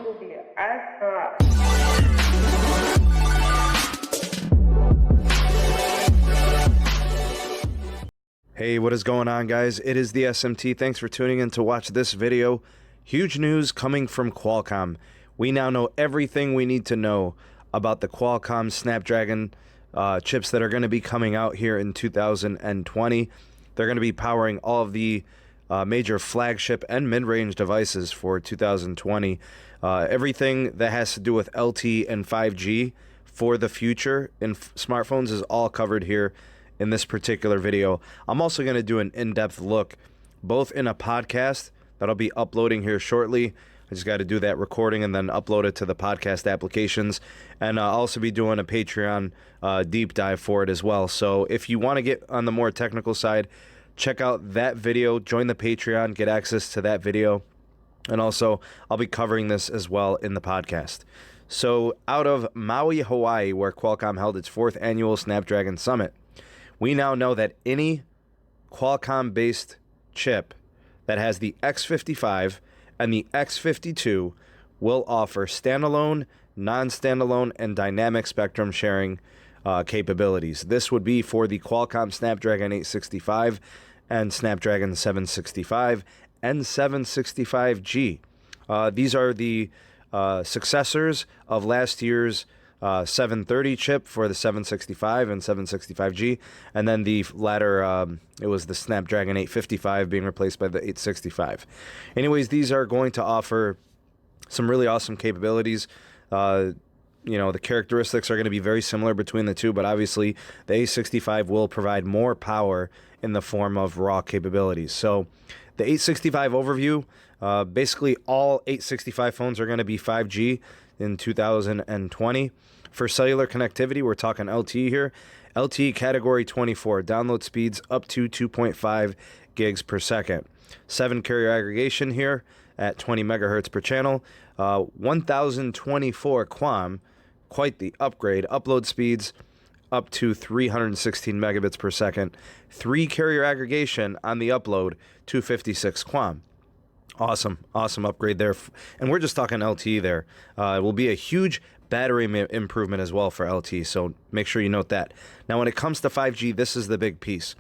will be as Hey, what is going on, guys? It is the SMT. Thanks for tuning in to watch this video. Huge news coming from Qualcomm. We now know everything we need to know about the Qualcomm Snapdragon chips that are going to be coming out here in 2020. They're going to be powering all of the major flagship and mid-range devices for 2020. Everything that has to do with LTE and 5G for the future in smartphones is all covered here in this particular video. I'm also going to do an in-depth look, both in a podcast that I'll be uploading here shortly. I just got to do that recording and then upload it to the podcast applications. And I'll also be doing a Patreon deep dive for it as well. So if you want to get on the more technical side, check out that video, join the Patreon, get access to that video. And also, I'll be covering this as well in the podcast. So out of Maui, Hawaii, where Qualcomm held its 4th annual Snapdragon Summit, we now know that any Qualcomm-based chip that has the X55 and the X52 will offer standalone, non-standalone, and dynamic spectrum sharing capabilities. This would be for the Qualcomm Snapdragon 865 and Snapdragon 765 and 765G. These are the successors of last year's 730 chip for the 765 and 765G, and then the latter, it was the Snapdragon 855 being replaced by the 865. Anyways, these are going to offer some really awesome capabilities. The characteristics are going to be very similar between the two, but obviously the 865 will provide more power in the form of raw capabilities. So the 865 overview, basically all 865 phones are going to be 5G in 2020. For cellular connectivity, we're talking LTE here. LTE category 24, download speeds up to 2.5 gigs per second. 7 carrier aggregation here at 20 megahertz per channel. 1024 QAM, quite the upgrade. Upload speeds up to 316 megabits per second. 3 carrier aggregation on the upload, 256 QAM. Awesome upgrade there. And we're just talking LTE there. It will be a huge battery improvement as well for LTE, so make sure you note that. Now, when it comes to 5G, this is the big piece.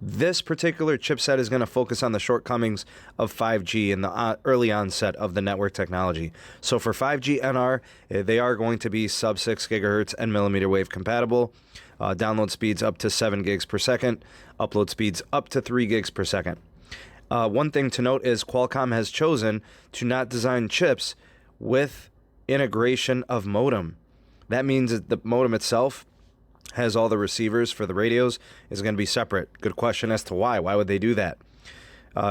This particular chipset is going to focus on the shortcomings of 5G in the early onset of the network technology. So for 5G NR, they are going to be sub 6 gigahertz and millimeter wave compatible. Download speeds up to 7 gigs per second. Upload speeds up to 3 gigs per second. One thing to note is Qualcomm has chosen to not design chips with integration of modem. That means that the modem itself has all the receivers for the radios is going to be separate. Good question as to why. Why would they do that?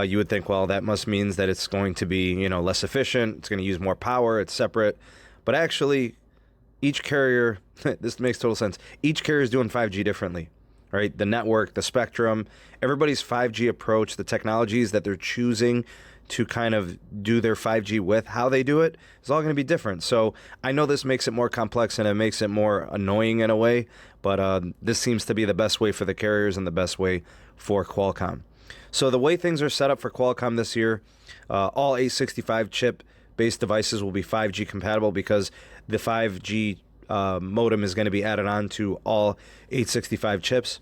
You would think, well, that must means that it's going to be, less efficient. It's going to use more power. It's separate. But actually, each carrier, this makes total sense. Each carrier is doing 5G differently, right? The network, the spectrum, everybody's 5G approach, the technologies that they're choosing to kind of do their 5G with, how they do it, is all going to be different. So I know this makes it more complex and it makes it more annoying in a way, but this seems to be the best way for the carriers and the best way for Qualcomm. So the way things are set up for Qualcomm this year, all 865 chip-based devices will be 5G compatible because the 5G modem is going to be added on to all 865 chips.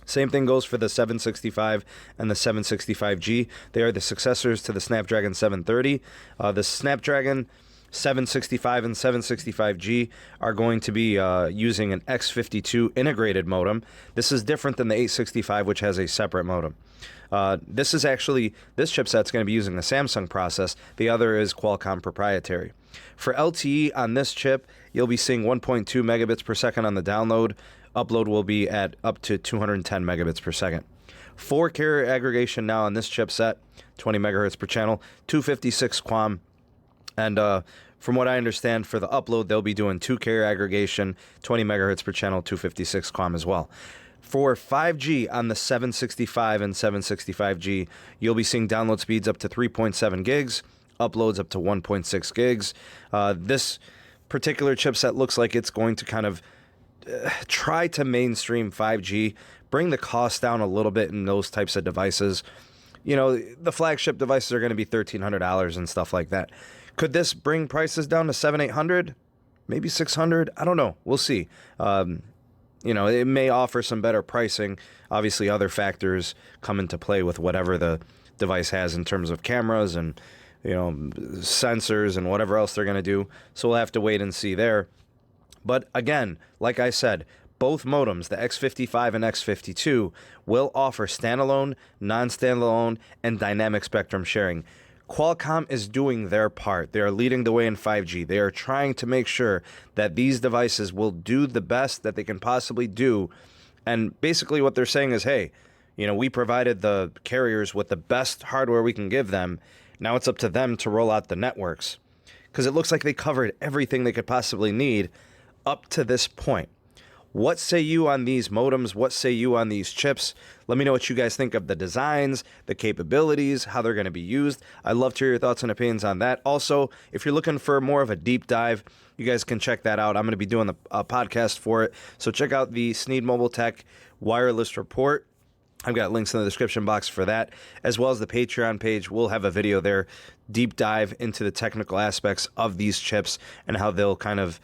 Same thing goes for the 765 and the 765G. They are the successors to the Snapdragon 730. The Snapdragon 765 and 765G are going to be using an X52 integrated modem. This is different than the 865, which has a separate modem. This chipset's going to be using the Samsung process. The other is Qualcomm proprietary. For LTE on this chip, you'll be seeing 1.2 megabits per second on the download. Upload will be at up to 210 megabits per second. 4 carrier aggregation now on this chipset, 20 megahertz per channel, 256 QAM. And from what I understand, for the upload, they'll be doing 2 carrier aggregation, 20 megahertz per channel, 256 QAM as well. For 5G on the 765 and 765G, you'll be seeing download speeds up to 3.7 gigs, uploads up to 1.6 gigs. This particular chipset looks like it's going to kind of try to mainstream 5G, bring the cost down a little bit in those types of devices. The flagship devices are going to be $1,300 and stuff like that. Could this bring prices down to 700-800? Maybe 600? I don't know. We'll see. It may offer some better pricing. Obviously, other factors come into play with whatever the device has in terms of cameras and, sensors and whatever else they're going to do. So we'll have to wait and see there. But again, like I said, both modems, the X55 and X52, will offer standalone, non-standalone, and dynamic spectrum sharing. Qualcomm is doing their part. They are leading the way in 5G. They are trying to make sure that these devices will do the best that they can possibly do. And basically what they're saying is, hey, we provided the carriers with the best hardware we can give them. Now it's up to them to roll out the networks. Because it looks like they covered everything they could possibly need up to this point. What say you on these modems? What say you on these chips? Let me know what you guys think of the designs, the capabilities, how they're going to be used. I'd love to hear your thoughts and opinions on that. Also, if you're looking for more of a deep dive, you guys can check that out. I'm going to be doing a podcast for it. So check out the Sneed Mobile Tech Wireless Report. I've got links in the description box for that, as well as the Patreon page. We'll have a video there, deep dive into the technical aspects of these chips and how they'll kind of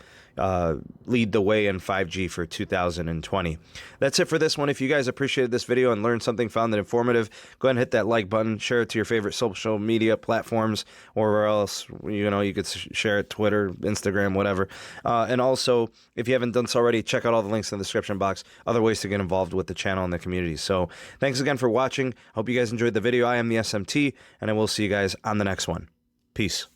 lead the way in 5G for 2020. That's it for this one. If you guys appreciated this video and learned something, found it informative, go ahead and hit that like button, share it to your favorite social media platforms, or where else, you could share it, Twitter, Instagram, whatever. And also, if you haven't done so already, check out all the links in the description box, other ways to get involved with the channel and the community. So thanks again for watching. Hope you guys enjoyed the video. I am the SMT, and I will see you guys on the next one. Peace.